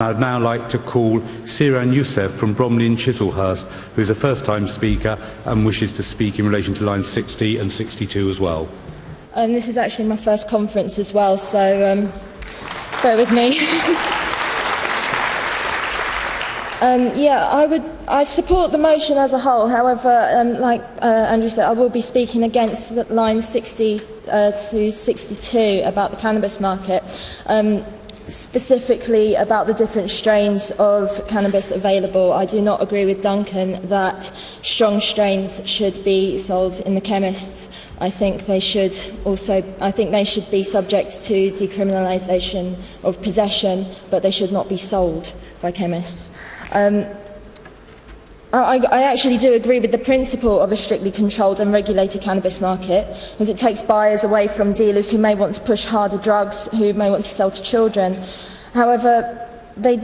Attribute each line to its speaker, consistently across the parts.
Speaker 1: I'd now like to call Yusuf from Bromley and Chislehurst, who is a first-time speaker and wishes to speak in relation to lines 60 and 62 as well.
Speaker 2: This is actually my first conference as well, so bear with me. I support the motion as a whole. However, like Andrew said, I will be speaking against lines 60 to 62 about the cannabis market. Specifically about the different strains of cannabis available. I do not agree with Duncan that strong strains should be sold in the chemists. I think they should be subject to decriminalisation of possession, but they should not be sold by chemists. I actually do agree with the principle of a strictly controlled and regulated cannabis market, as it takes buyers away from dealers who may want to push harder drugs, who may want to sell to children. However, the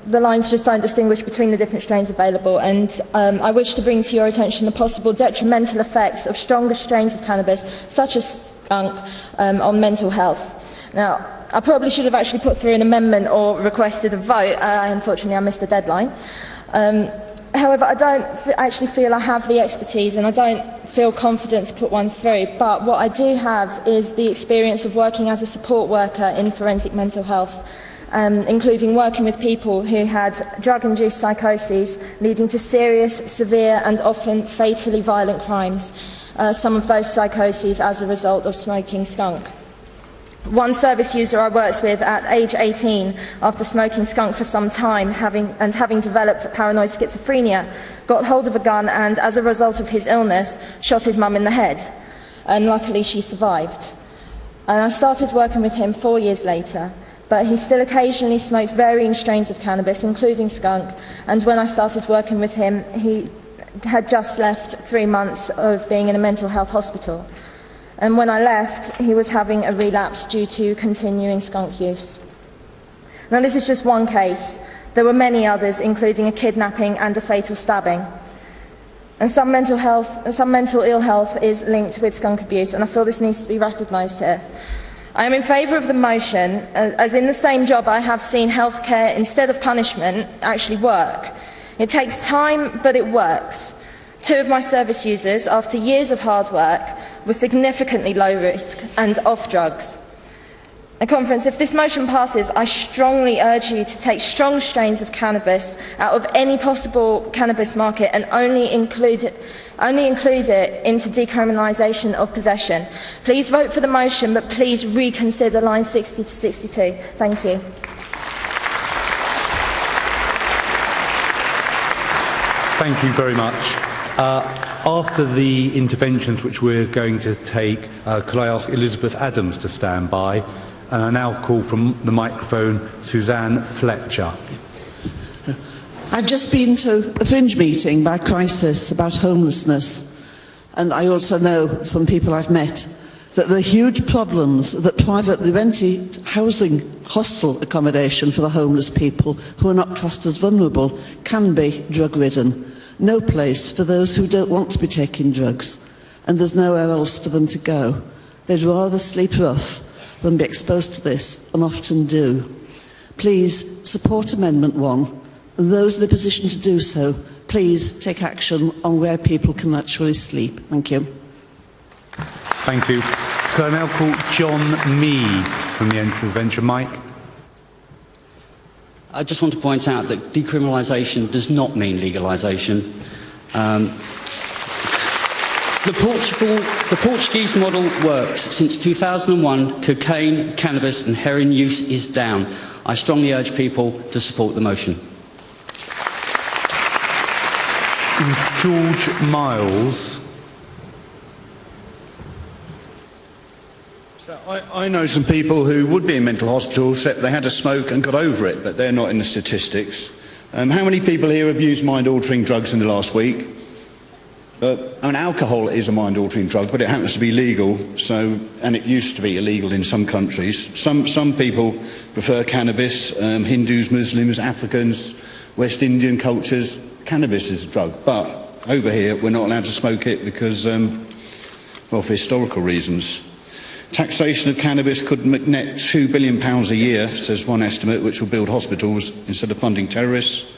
Speaker 2: lines just don't distinguish between the different strains available, and I wish to bring to your attention the possible detrimental effects of stronger strains of cannabis, such as skunk, on mental health. Now, I probably should have actually put through an amendment or requested a vote. Unfortunately, I missed the deadline. However, I don't actually feel I have the expertise, and I don't feel confident to put one through. But what I do have is the experience of working as a support worker in forensic mental health, including working with people who had drug-induced psychoses leading to serious, severe and often fatally violent crimes, some of those psychoses as a result of smoking skunk. One service user I worked with at age 18, after smoking skunk for some time having developed paranoid schizophrenia, got hold of a gun and, as a result of his illness, shot his mum in the head. And luckily she survived. And I started working with him 4 years later, but he still occasionally smoked varying strains of cannabis, including skunk, and when I started working with him, he had just left 3 months of being in a mental health hospital. And when I left, he was having a relapse due to continuing skunk use. Now, this is just one case. There were many others, including a kidnapping and a fatal stabbing. And some mental ill health is linked with skunk abuse, and I feel this needs to be recognised here. I am in favour of the motion, as in the same job I have seen healthcare instead of punishment actually work. It takes time, but it works. 2 of my service users, after years of hard work, were significantly low risk and off drugs. A conference, if this motion passes, I strongly urge you to take strong strains of cannabis out of any possible cannabis market and only include it into decriminalisation of possession. Please vote for the motion, but please reconsider lines 60 to 62. Thank you.
Speaker 1: Thank you very much. After the interventions which we're going to take, could I ask Elizabeth Adams to stand by? And I now call from the microphone Suzanne Fletcher.
Speaker 3: I've just been to a fringe meeting by Crisis about homelessness, and I also know from people I've met that there are huge problems that privately rented housing, hostel accommodation for the homeless people who are not classed as vulnerable can be drug-ridden. No place for those who don't want to be taking drugs, and there's nowhere else for them to go. They'd rather sleep rough than be exposed to this, and often do. Please support Amendment 1, and those in a position to do so, please take action on where people can actually sleep. Thank you.
Speaker 1: Thank you. Could I now call John Mead from the Entrance Venture Mike?
Speaker 4: I just want to point out that decriminalisation does not mean legalisation. The Portuguese model works. Since 2001, cocaine, cannabis and heroin use is down. I strongly urge people to support the motion.
Speaker 1: George Miles.
Speaker 5: I know some people who would be in mental hospital, except they had a smoke and got over it, but they're not in the statistics. How many people here have used mind-altering drugs in the last week? Alcohol is a mind-altering drug, but it happens to be legal, and it used to be illegal in some countries. Some people prefer cannabis, Hindus, Muslims, Africans, West Indian cultures. Cannabis is a drug, but over here we're not allowed to smoke it because, well, for historical reasons. Taxation of cannabis could net £2 billion a year, says one estimate, which will build hospitals instead of funding terrorists.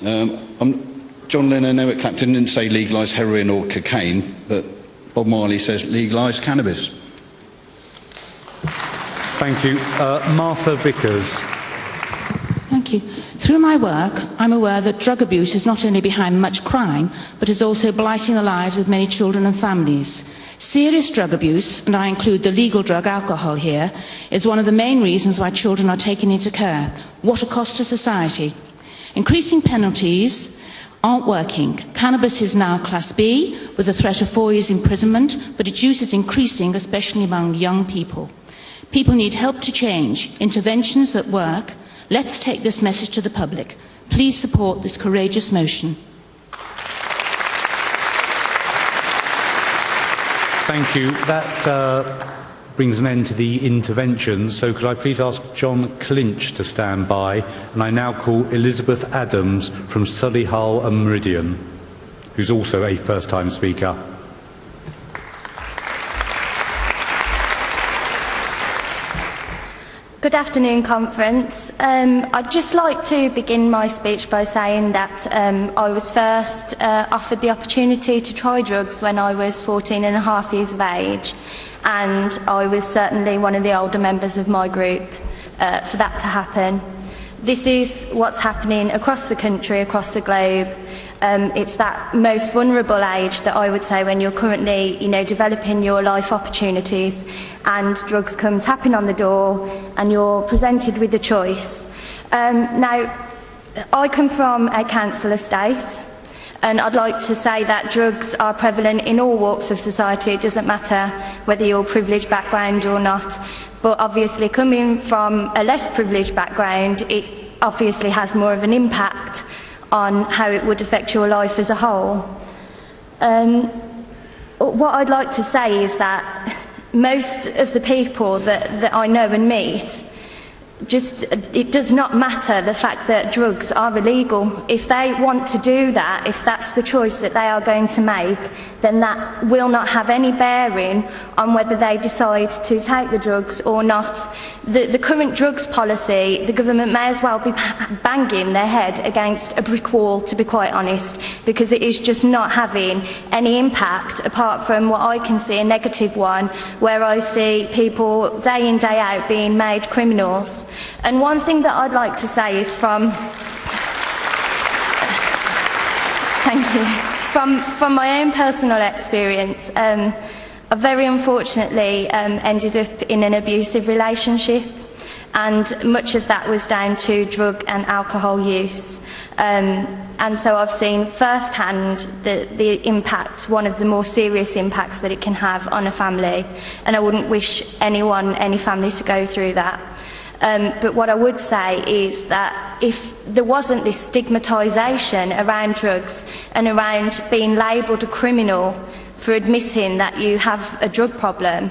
Speaker 5: John Lennon and Eric Clapton didn't say legalise heroin or cocaine, but Bob Marley says legalise cannabis.
Speaker 1: Thank you. Martha Vickers.
Speaker 6: Thank you. Through my work, I'm aware that drug abuse is not only behind much crime, but is also blighting the lives of many children and families. Serious drug abuse, and I include the legal drug alcohol here, is one of the main reasons why children are taken into care. What a cost to society. Increasing penalties aren't working. Cannabis is now Class B, with a threat of 4 years imprisonment, but its use is increasing, especially among young people. People need help to change, interventions that work. Let's take this message to the public. Please support this courageous motion.
Speaker 1: Thank you. That brings an end to the interventions. So could I please ask John Clinch to stand by? And I now call Elizabeth Adams from Solihull and Meridian, who's also a first-time speaker.
Speaker 7: Good afternoon, conference. I'd just like to begin my speech by saying that I was first offered the opportunity to try drugs when I was 14 and a half years of age, and I was certainly one of the older members of my group for that to happen. This is what's happening across the country, across the globe. It's that most vulnerable age that I would say when you're currently, developing your life opportunities, and drugs come tapping on the door and you're presented with a choice. Now, I come from a council estate, and I'd like to say that drugs are prevalent in all walks of society. It doesn't matter whether you're privileged background or not, but obviously coming from a less privileged background, it obviously has more of an impact on how it would affect your life as a whole. What I'd like to say is that most of the people that I know and meet, it does not matter the fact that drugs are illegal. If they want to do that, if that's the choice that they are going to make, then that will not have any bearing on whether they decide to take the drugs or not. The current drugs policy, the government may as well be banging their head against a brick wall, to be quite honest, because it is just not having any impact apart from what I can see, a negative one, where I see people day in, day out being made criminals. And one thing that I'd like to say is from my own personal experience, I very unfortunately ended up in an abusive relationship, and much of that was down to drug and alcohol use. And so I've seen firsthand the impact, one of the more serious impacts that it can have on a family, and I wouldn't wish anyone, any family, to go through that. But what I would say is that if there wasn't this stigmatisation around drugs and around being labelled a criminal for admitting that you have a drug problem,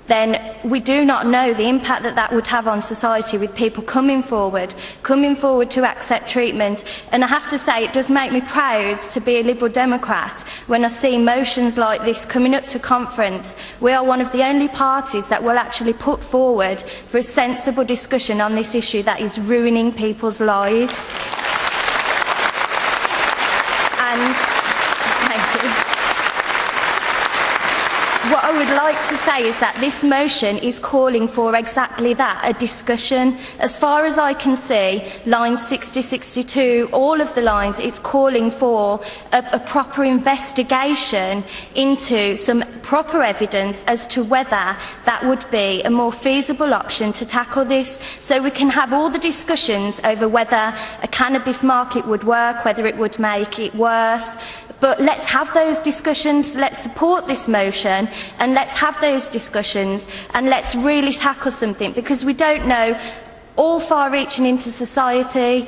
Speaker 7: then we do not know the impact that that would have on society, with people coming forward to accept treatment. And I have to say, it does make me proud to be a Liberal Democrat when I see motions like this coming up to conference. We are one of the only parties that will actually put forward for a sensible discussion on this issue that is ruining people's lives. And thank you. What I would like to say is that this motion is calling for exactly that, a discussion. As far as I can see, lines 60, 62, all of the lines, it's calling for a proper investigation into some proper evidence as to whether that would be a more feasible option to tackle this, so we can have all the discussions over whether a cannabis market would work, whether it would make it worse. But let's have those discussions, let's support this motion, and let's have those discussions, and let's really tackle something, because we don't know all far-reaching into society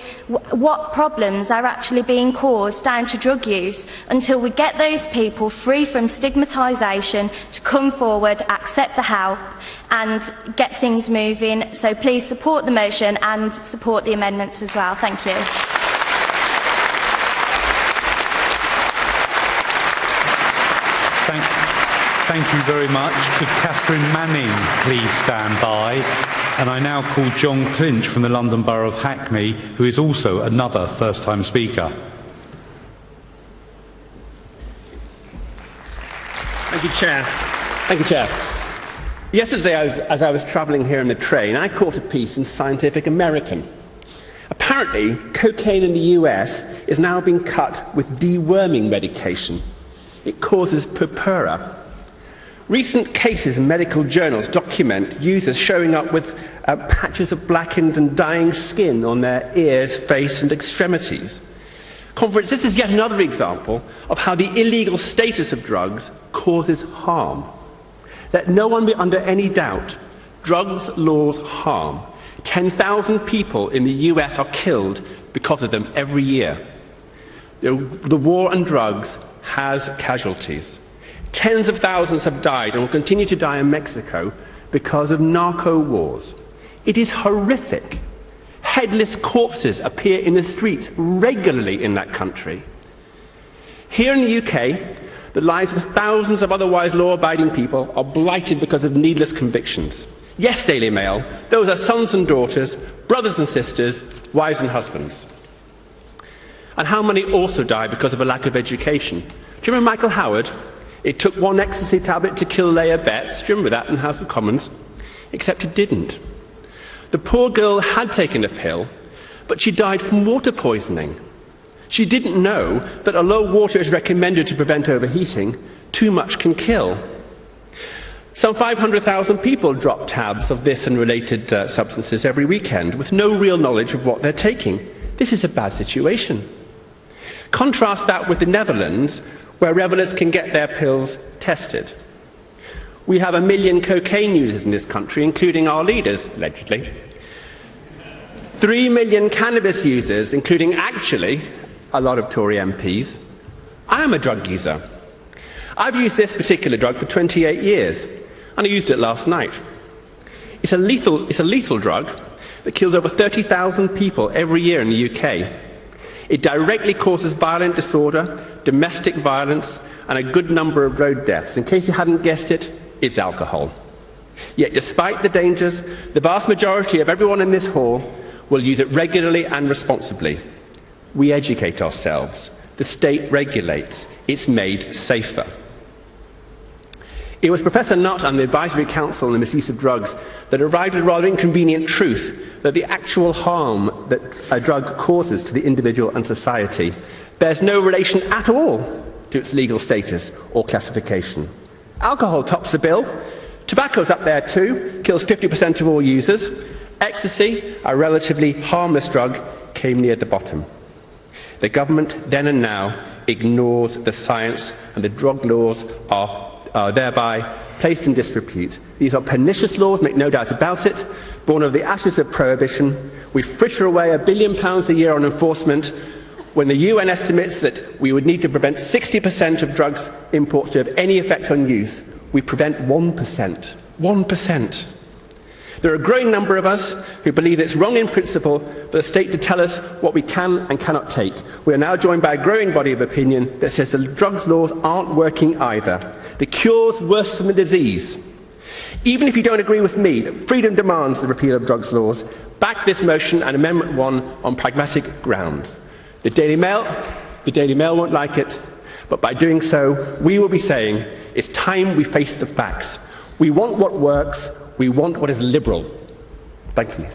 Speaker 7: what problems are actually being caused down to drug use until we get those people free from stigmatisation to come forward, accept the help and get things moving. So please support the motion and support the amendments as well. Thank you.
Speaker 1: Thank you very much. Could Catherine Manning please stand by? And I now call John Clinch from the London Borough of Hackney, who is also another first-time speaker.
Speaker 8: Thank you, Chair. Thank you, Chair. Yesterday, as I was travelling here in the train, I caught a piece in Scientific American. Apparently, cocaine in the US is now being cut with deworming medication. It causes purpura. Recent cases in medical journals document users showing up with patches of blackened and dying skin on their ears, face and extremities. Conference, this is yet another example of how the illegal status of drugs causes harm. Let no one be under any doubt. Drugs laws harm. 10,000 people in the US are killed because of them every year. The war on drugs has casualties. Tens of thousands have died and will continue to die in Mexico because of narco wars. It is horrific. Headless corpses appear in the streets regularly in that country. Here in the UK, the lives of thousands of otherwise law-abiding people are blighted because of needless convictions. Yes, Daily Mail, those are sons and daughters, brothers and sisters, wives and husbands. And how many also die because of a lack of education? Do you remember Michael Howard? It took one ecstasy tablet to kill Leah Betts. Do you remember that in the House of Commons? Except it didn't. The poor girl had taken a pill, but she died from water poisoning. She didn't know that although water is recommended to prevent overheating, too much can kill. Some 500,000 people drop tabs of this and related substances every weekend with no real knowledge of what they're taking. This is a bad situation. Contrast that with the Netherlands, where revellers can get their pills tested. We have 1 million cocaine users in this country, including our leaders, allegedly. 3 million cannabis users, including actually a lot of Tory MPs. I am a drug user. I've used this particular drug for 28 years, and I used it last night. It's a lethal drug that kills over 30,000 people every year in the UK. It directly causes violent disorder, domestic violence, and a good number of road deaths. In case you hadn't guessed it, it's alcohol. Yet despite the dangers, the vast majority of everyone in this hall will use it regularly and responsibly. We educate ourselves. The state regulates. It's made safer. It was Professor Nutt and the Advisory Council on the Misuse of Drugs that arrived at a rather inconvenient truth that the actual harm that a drug causes to the individual and society bears no relation at all to its legal status or classification. Alcohol tops the bill. Tobacco's up there too, kills 50% of all users. Ecstasy, a relatively harmless drug, came near the bottom. The government, then and now, ignores the science, and the drug laws are thereby placed in disrepute. These are pernicious laws, make no doubt about it, born of the ashes of prohibition. We fritter away £1 billion a year on enforcement when the UN estimates that we would need to prevent 60% of drugs imports to have any effect on use. We prevent 1%. 1%. There are a growing number of us who believe it's wrong in principle for the state to tell us what we can and cannot take. We are now joined by a growing body of opinion that says the drugs laws aren't working either. The cure's worse than the disease. Even if you don't agree with me that freedom demands the repeal of drugs laws, back this motion and Amendment 1 on pragmatic grounds. The Daily Mail won't like it, but by doing so, we will be saying it's time we face the facts. We want what works. We want what is liberal. Thank you.